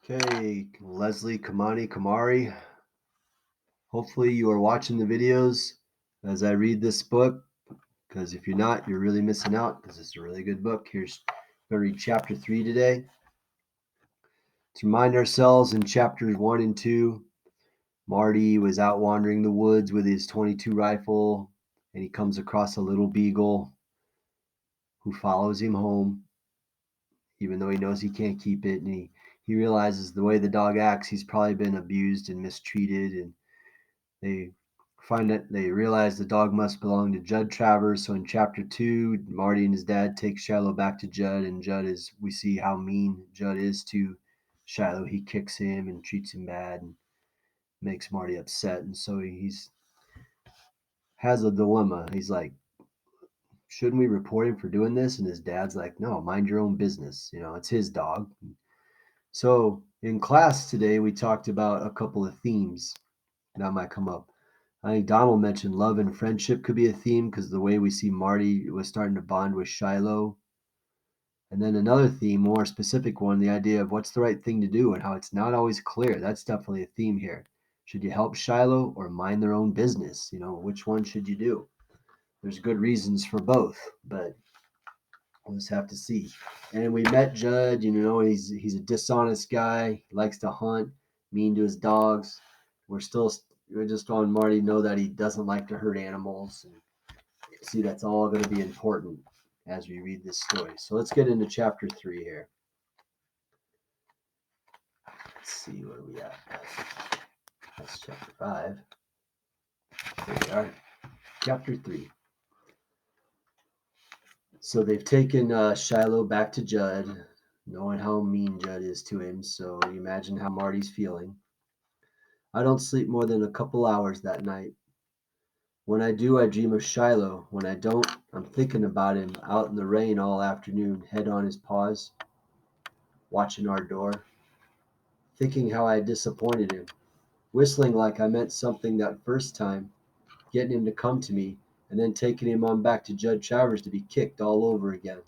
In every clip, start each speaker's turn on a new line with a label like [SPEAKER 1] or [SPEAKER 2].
[SPEAKER 1] Okay, Leslie, Kamani, Kamari. Hopefully you are watching the videos as I read this book, because if you're not, you're really missing out because it's a really good book. Here's going to read chapter 3 today. To remind ourselves in chapters 1 and 2, Marty was out wandering the woods with his 22 rifle, and he comes across a little beagle who follows him home, even though he knows he can't keep it. And he realizes the way the dog acts, he's probably been abused and mistreated, and they they realize the dog must belong to Judd Travers. So in chapter 2, Marty and his dad take Shiloh back to Judd, and we see how mean Judd is to Shiloh. He kicks him and treats him bad and makes Marty upset. And so he's has a dilemma. He's like, shouldn't we report him for doing this? And his dad's like, no, mind your own business. It's his dog. So in class today, we talked about a couple of themes that might come up. I think Donald mentioned love and friendship could be a theme because the way we see Marty was starting to bond with Shiloh. And then another theme, more specific one, the idea of what's the right thing to do and how it's not always clear. That's definitely a theme here. Should you help Shiloh or mind their own business? Which one should you do? There's good reasons for both, but we'll just have to see. And we met Judd. He's a dishonest guy. He likes to hunt, mean to his dogs. We're just on Marty know that he doesn't like to hurt animals. And see, that's all going to be important as we read this story. So let's get into chapter 3 here. Let's see where we at. That's chapter 5. There we are. Chapter 3. So they've taken Shiloh back to Judd, knowing how mean Judd is to him. So you imagine how Marty's feeling. I don't sleep more than a couple hours that night. When I do, I dream of Shiloh. When I don't, I'm thinking about him out in the rain all afternoon, head on his paws, watching our door, thinking how I disappointed him, whistling like I meant something that first time, getting him to come to me, and then taking him on back to Judd Travers to be kicked all over again.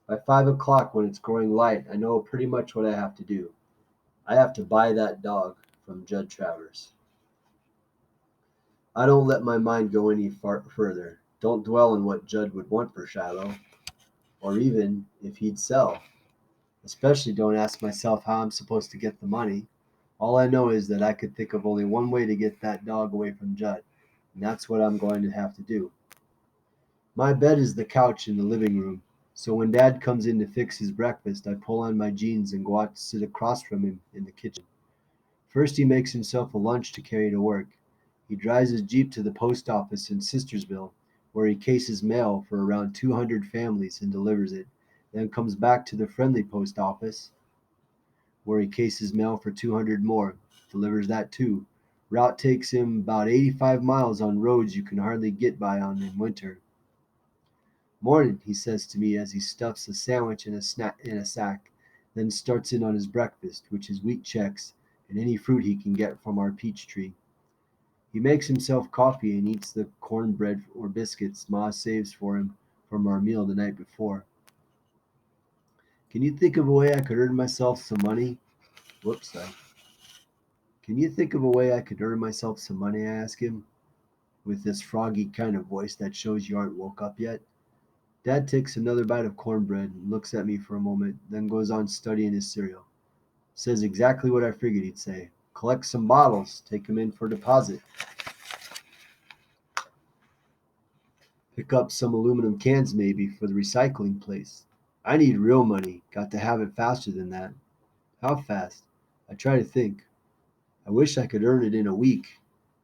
[SPEAKER 1] By 5 o'clock, when it's growing light, I know pretty much what I have to do. I have to buy that dog from Judd Travers. I don't let my mind go any further. Don't dwell on what Judd would want for Shiloh, or even if he'd sell. Especially don't ask myself how I'm supposed to get the money. All I know is that I could think of only one way to get that dog away from Judd, and that's what I'm going to have to do. My bed is the couch in the living room, so when Dad comes in to fix his breakfast, I pull on my jeans and go out to sit across from him in the kitchen. First, he makes himself a lunch to carry to work. He drives his Jeep to the post office in Sistersville, where he cases mail for around 200 families and delivers it, then comes back to the friendly post office, where he cases mail for 200 more, delivers that too. Route takes him about 85 miles on roads you can hardly get by on in winter. "Morning," he says to me as he stuffs a sandwich in a sack, then starts in on his breakfast, which is wheat checks and any fruit he can get from our peach tree. He makes himself coffee and eats the cornbread or biscuits Ma saves for him from our meal the night before. "Can you think of a way I could earn myself some money?" Whoops, I. "Can you think of a way I could earn myself some money?" I ask him, with this froggy kind of voice that shows you aren't woke up yet. Dad takes another bite of cornbread and looks at me for a moment, then goes on studying his cereal. Says exactly what I figured he'd say. "Collect some bottles, take 'em in for deposit. Pick up some aluminum cans maybe for the recycling place. I need real money, got to have it faster than that." "How fast?" I try to think. I wish I could earn it in a week,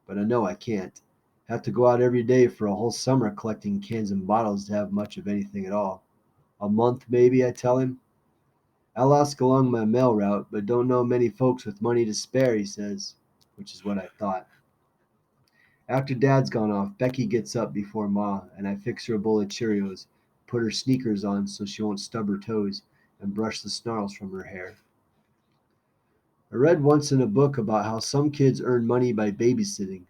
[SPEAKER 1] but I know I can't. Have to go out every day for a whole summer collecting cans and bottles to have much of anything at all. "A month maybe," I tell him. "I'll ask along my mail route, but don't know many folks with money to spare," he says, which is what I thought. After Dad's gone off, Becky gets up before Ma, and I fix her a bowl of Cheerios, put her sneakers on so she won't stub her toes, and brush the snarls from her hair. I read once in a book about how some kids earn money by babysitting.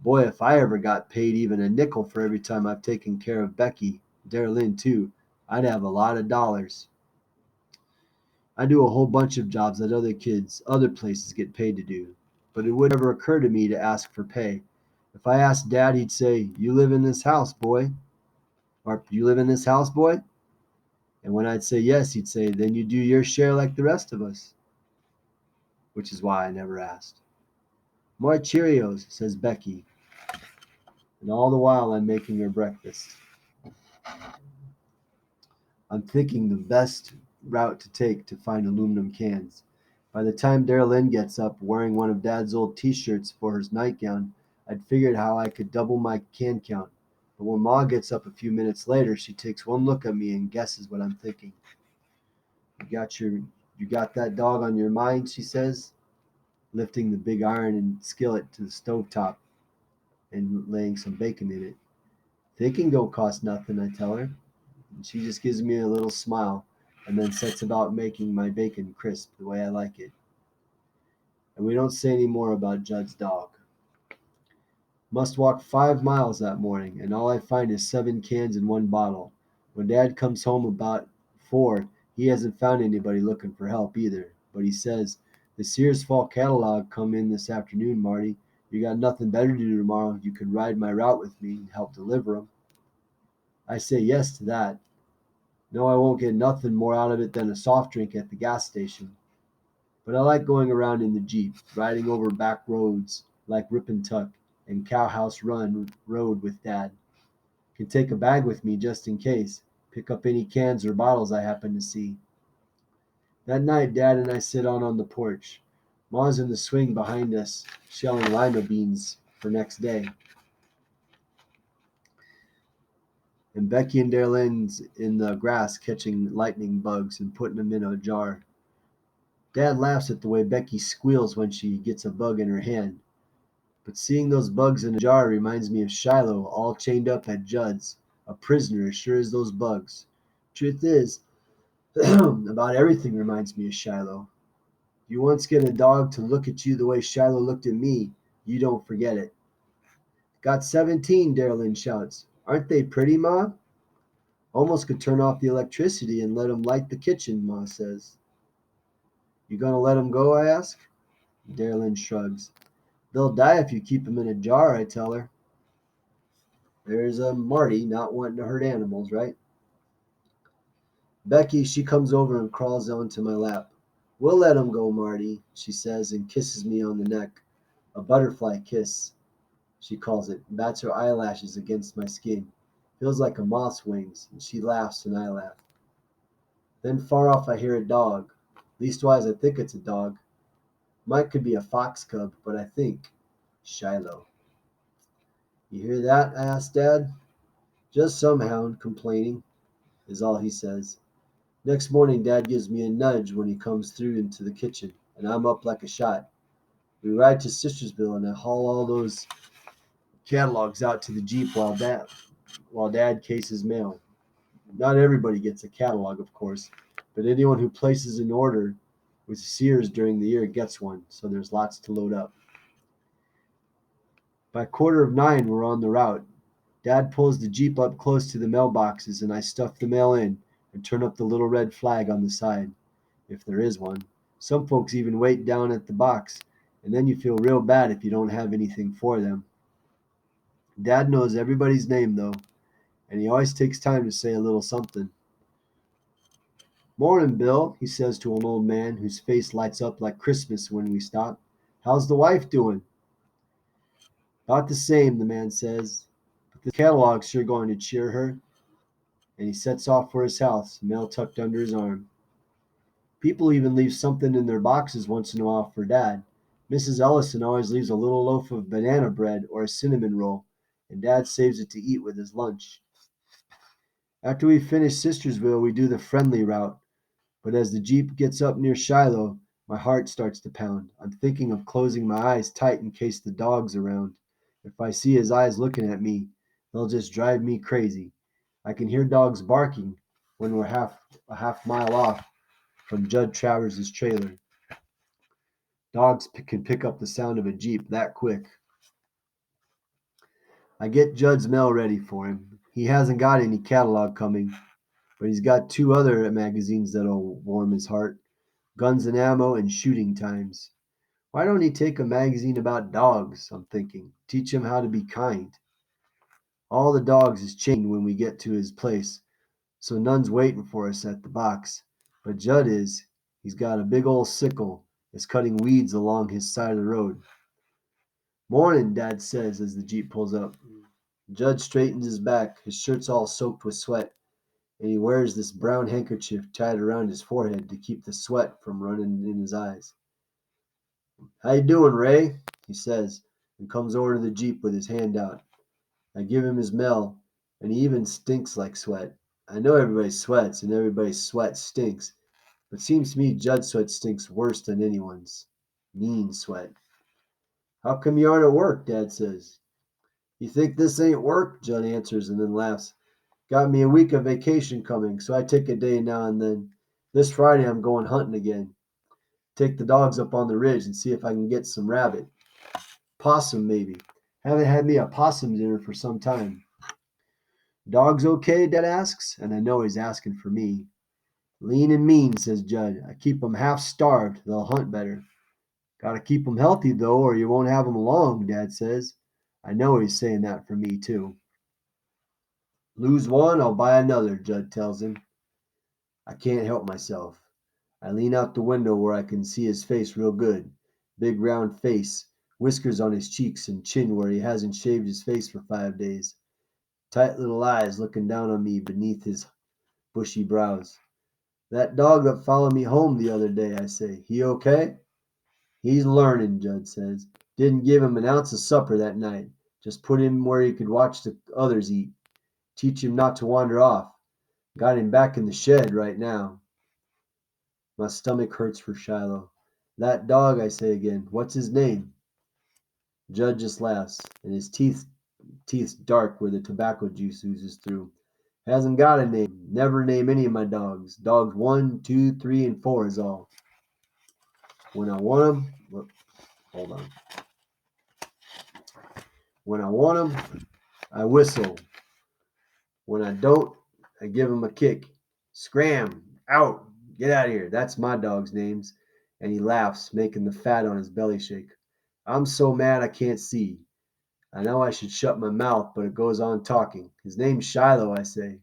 [SPEAKER 1] Boy, if I ever got paid even a nickel for every time I've taken care of Becky, Darlene too, I'd have a lot of dollars. I do a whole bunch of jobs that other kids, other places get paid to do, but it would never occur to me to ask for pay. If I asked Dad, he'd say, "You live in this house, boy," or "You live in this house, boy?" And when I'd say yes, he'd say, "Then you do your share like the rest of us," which is why I never asked. "More Cheerios," says Becky, and all the while I'm making her breakfast. I'm thinking the best route to take to find aluminum cans. By the time Darylyn gets up wearing one of Dad's old t-shirts for her nightgown, I'd figured how I could double my can count. But when Ma gets up a few minutes later, she takes one look at me and guesses what I'm thinking. You got your you got that dog on your mind, she says, lifting the big iron and skillet to the stovetop and laying some bacon in it. Thinking don't cost nothing, I tell her. And she just gives me a little smile and then sets about making my bacon crisp the way I like it. And we don't say any more about Judd's dog. Must walk 5 miles that morning, and all I find is 7 cans and one bottle. When Dad comes home about 4, he hasn't found anybody looking for help either. But he says, "The Sears Fall catalog come in this afternoon, Marty. You got nothing better to do tomorrow. You can ride my route with me and help deliver 'em." I say yes to that. No, I won't get nothing more out of it than a soft drink at the gas station. But I like going around in the Jeep, riding over back roads like Rip and Tuck and Cowhouse Run Road with Dad. Can take a bag with me just in case, pick up any cans or bottles I happen to see. That night, Dad and I sit on the porch. Ma's in the swing behind us, shelling lima beans for next day. And Becky and Darylyn's in the grass catching lightning bugs and putting them in a jar. Dad laughs at the way Becky squeals when she gets a bug in her hand. But seeing those bugs in a jar reminds me of Shiloh all chained up at Judd's, a prisoner as sure as those bugs. Truth is, about everything reminds me of Shiloh. If you once get a dog to look at you the way Shiloh looked at me, you don't forget it. "Got 17," Darylyn shouts. "Aren't they pretty, Ma?" "Almost could turn off the electricity and let 'em light the kitchen," Ma says. "You gonna let 'em go?" I ask. Darylyn shrugs. "They'll die if you keep 'em in a jar," I tell her. There's a Marty not wanting to hurt animals, right? Becky, she comes over and crawls onto my lap. "We'll let 'em go, Marty," she says and kisses me on the neck. A butterfly kiss, she calls it, bats her eyelashes against my skin. Feels like a moth's wings, and she laughs and I laugh. Then far off I hear a dog. Leastwise I think it's a dog. Might could be a fox cub, but I think Shiloh. "You hear that?" I ask Dad. "Just some hound complaining," is all he says. Next morning Dad gives me a nudge when he comes through into the kitchen, and I'm up like a shot. We ride to Sistersville and I haul all those catalogs out to the Jeep while Dad cases mail. Not everybody gets a catalog, of course, but anyone who places an order with Sears during the year gets one, so there's lots to load up. By 9:15 we're on the route. Dad pulls the Jeep up close to the mailboxes and I stuff the mail in and turn up the little red flag on the side, if there is one. Some folks even wait down at the box, and then you feel real bad if you don't have anything for them. Dad knows everybody's name, though, and he always takes time to say a little something. "Morning, Bill," he says to an old man whose face lights up like Christmas when we stop. "How's the wife doing?" "About the same," the man says, "but the catalog's sure going to cheer her," and he sets off for his house, mail tucked under his arm. People even leave something in their boxes once in a while for Dad. Mrs. Ellison always leaves a little loaf of banana bread or a cinnamon roll, and Dad saves it to eat with his lunch. After we finish Sistersville, we do the friendly route, but as the Jeep gets up near Shiloh, my heart starts to pound. I'm thinking of closing my eyes tight in case the dog's around. If I see his eyes looking at me, they'll just drive me crazy. I can hear dogs barking when we're a half mile off from Judd Travers' trailer. Dogs can pick up the sound of a Jeep that quick. I get Judd's mail ready for him. He hasn't got any catalog coming, but he's got 2 other magazines that'll warm his heart. guns and ammo, and shooting times. Why don't he take a magazine about dogs? I'm thinking. Teach him how to be kind. All the dogs is chained when we get to his place, so none's waiting for us at the box. But Judd is. He's got a big old sickle, is cutting weeds along his side of the road. Morning, Dad says as the Jeep pulls up. Judd straightens his back. His shirt's all soaked with sweat, and he wears this brown handkerchief tied around his forehead to keep the sweat from running in his eyes. How you doing, Ray? He says, and comes over to the Jeep with his hand out. I give him his mail, and he even stinks like sweat. I know everybody sweats, and everybody's sweat stinks, but seems to me Judd's sweat stinks worse than anyone's. Mean sweat. How come you aren't at work? Dad says. You think this ain't work? Judd answers and then laughs. Got me a week of vacation coming, so I take a day now and then. This Friday I'm going hunting again. Take the dogs up on the ridge and see if I can get some rabbit. Possum, maybe. Haven't had me a possum dinner for some time. Dogs okay? Dad asks, and I know he's asking for me. Lean and mean, says Judd. I keep 'em half starved. They'll hunt better. Gotta keep 'em healthy, though, or you won't have 'em long, Dad says. I know he's saying that for me, too. Lose one, I'll buy another, Judd tells him. I can't help myself. I lean out the window where I can see his face real good. Big round face, whiskers on his cheeks and chin where he hasn't shaved his face for 5 days. Tight little eyes looking down on me beneath his bushy brows. That dog that followed me home the other day, I say. He okay? He's learning, Judd says. Didn't give him an ounce of supper that night. Just put him where he could watch the others eat. Teach him not to wander off. Got him back in the shed right now. My stomach hurts for Shiloh. That dog, I say again. What's his name? Judd just laughs, and his teeth's dark where the tobacco juice oozes through. Hasn't got a name. Never name any of my dogs. Dogs 1, 2, 3, and 4 is all. When I want 'em, hold on. When I want 'em, I whistle. When I don't, I give 'em a kick. Scram! Out! Get out of here. That's my dog's names. And he laughs, making the fat on his belly shake. I'm so mad I can't see. I know I should shut my mouth, but it goes on talking. His name's Shiloh, I say.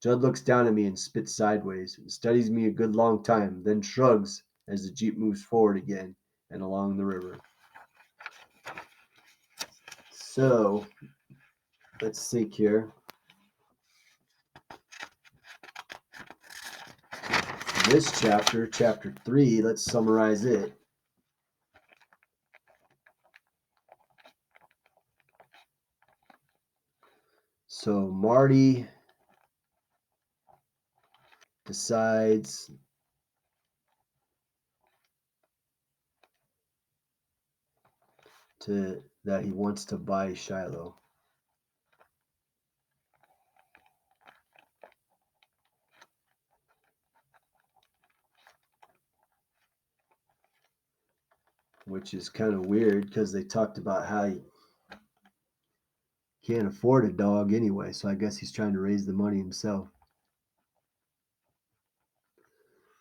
[SPEAKER 1] Judd looks down at me and spits sideways, and studies me a good long time, then shrugs as the Jeep moves forward again and along the river. So, let's think here. This chapter, chapter 3, let's summarize it. So Marty decides that he wants to buy Shiloh. Which is kind of weird because they talked about how he can't afford a dog anyway, so I guess he's trying to raise the money himself.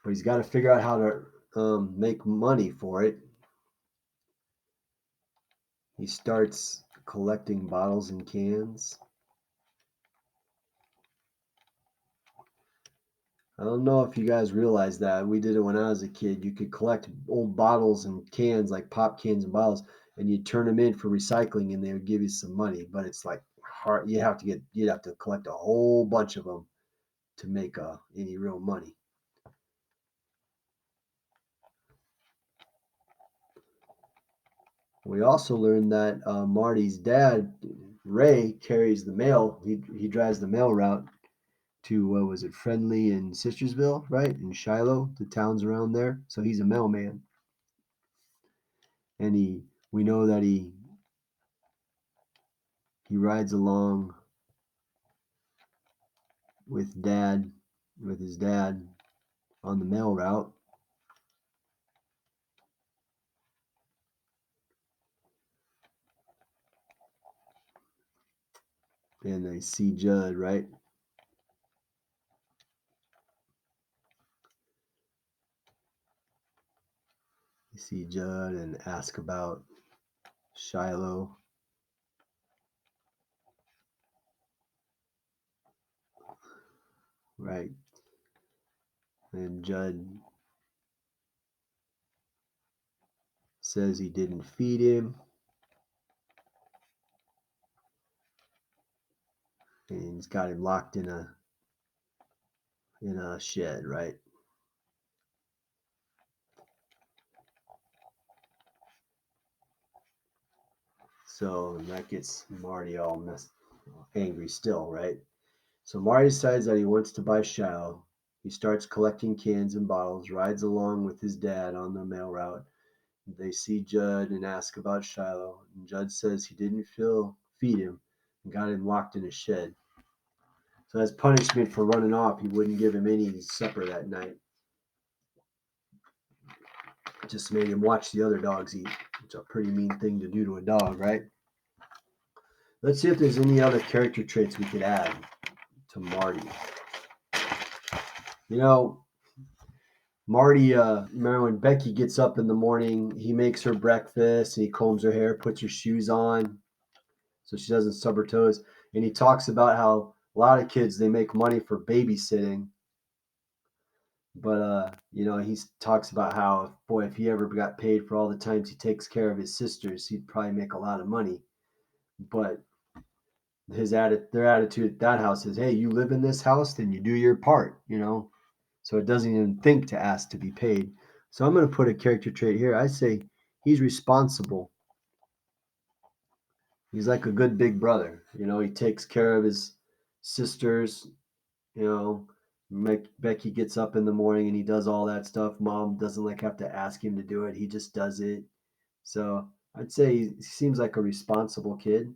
[SPEAKER 1] But he's got to figure out how to make money for it. He starts collecting bottles and cans. I don't know if you guys realize that. We did it when I was a kid. You could collect old bottles and cans, like pop cans and bottles, and you'd turn them in for recycling and they would give you some money. But it's like hard. You'd have to collect a whole bunch of them to make any real money. We also learned that Marty's dad, Ray, carries the mail. He drives the mail route to what was it, Friendly and Sistersville, right? In Shiloh, the towns around there. So he's a mailman. And we know that he rides along with his dad on the mail route. And they see Judd, right? see Judd and ask about Shiloh. Right. And Judd says he didn't feed him. And he's got him locked in a shed, right? So that gets Marty all angry still, right? So Marty decides that he wants to buy Shiloh. He starts collecting cans and bottles, rides along with his dad on the mail route. They see Judd and ask about Shiloh, and Judd says he didn't feed him and got him locked in a shed. So as punishment for running off, he wouldn't give him any supper that night. Just made him watch the other dogs eat, which is a pretty mean thing to do to a dog, right? Let's see if there's any other character traits we could add to Marty. You know, Marty, remember when Becky gets up in the morning, he makes her breakfast and he combs her hair, puts her shoes on so she doesn't stub her toes. And he talks about how a lot of kids, they make money for babysitting. But, he talks about how, boy, if he ever got paid for all the times he takes care of his sisters, he'd probably make a lot of money. But their attitude at that house is, hey, you live in this house, then you do your part, So it doesn't even think to ask to be paid. So I'm going to put a character trait here. I say he's responsible. He's like a good big brother. He takes care of his sisters. You know, Becky gets up in the morning and he does all that stuff. Mom doesn't have to ask him to do it. He just does it. So I'd say he seems like a responsible kid.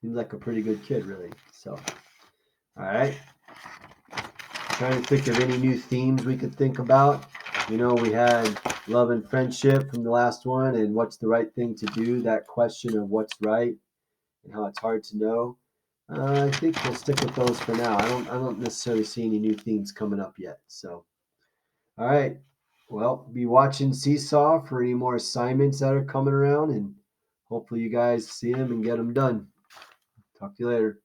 [SPEAKER 1] Seems like a pretty good kid, really. So, all right. Trying to think of any new themes we could think about. We had love and friendship from the last one, and what's the right thing to do. That question of what's right and how it's hard to know. I think we'll stick with those for now. I don't necessarily see any new themes coming up yet. So, all right. Well, be watching Seesaw for any more assignments that are coming around, and hopefully you guys see them and get them done. Talk to you later.